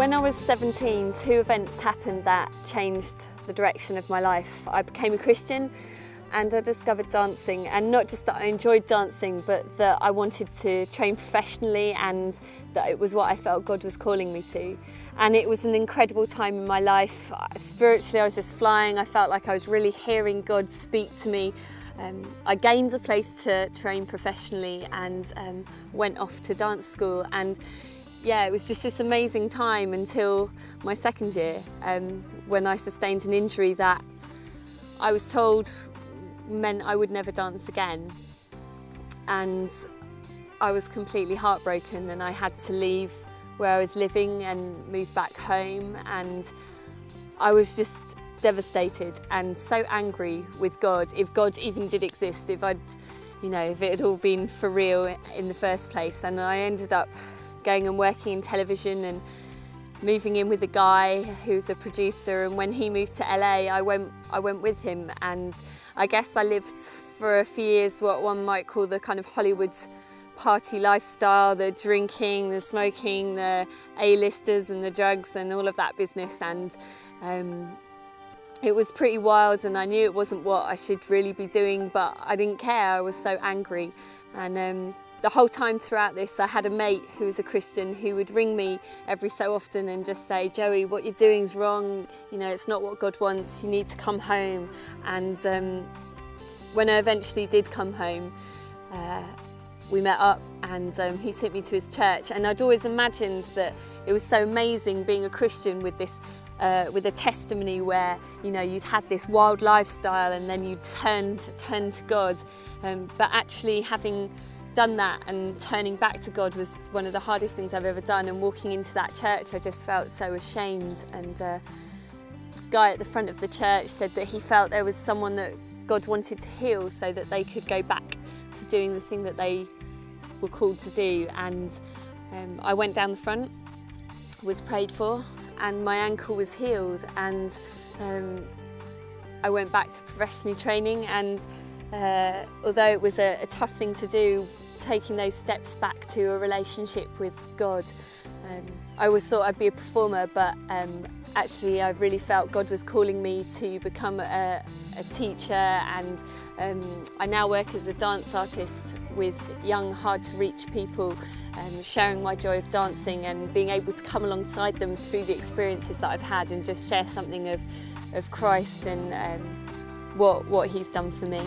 When I was 17, two events happened that changed the direction of my life. I became a Christian and I discovered dancing, and not just that I enjoyed dancing, but that I wanted to train professionally and that it was what I felt God was calling me to. And it was an incredible time in my life. Spiritually, I was just flying. I felt like I was really hearing God speak to me. I gained a place to train professionally and went off to dance school. And yeah, it was just this amazing time until my second year, when I sustained an injury that I was told meant I would never dance again. And I was completely heartbroken, and I had to leave where I was living and move back home. And I was just devastated and so angry with God, if God even did exist, if if it had all been for real in the first place. And I ended up going and working in television and moving in with a guy who's a producer, and when he moved to LA, I went with him. And I guess I lived for a few years what one might call the kind of Hollywood party lifestyle, the drinking, the smoking, the A-listers and the drugs and all of that business. And it was pretty wild, and I knew it wasn't what I should really be doing, but I didn't care. I was so angry. And the whole time throughout this, I had a mate who was a Christian who would ring me every so often and just say, "Joey, what you're doing is wrong. It's not what God wants. You need to come home." And when I eventually did come home, we met up, and he took me to his church. And I'd always imagined that it was so amazing being a Christian with this, with a testimony where you'd had this wild lifestyle and then you'd turned to God. But actually having done that and turning back to God was one of the hardest things I've ever done. And walking into that church, I just felt so ashamed. And the guy at the front of the church said that he felt there was someone that God wanted to heal so that they could go back to doing the thing that they were called to do. And I went down the front, was prayed for, and my ankle was healed. And I went back to professionally training. And although it was a tough thing to do, taking those steps back to a relationship with God, I always thought I'd be a performer, but actually I've really felt God was calling me to become a teacher. And I now work as a dance artist with young, hard-to-reach people, sharing my joy of dancing and being able to come alongside them through the experiences that I've had and just share something of Christ and what He's done for me.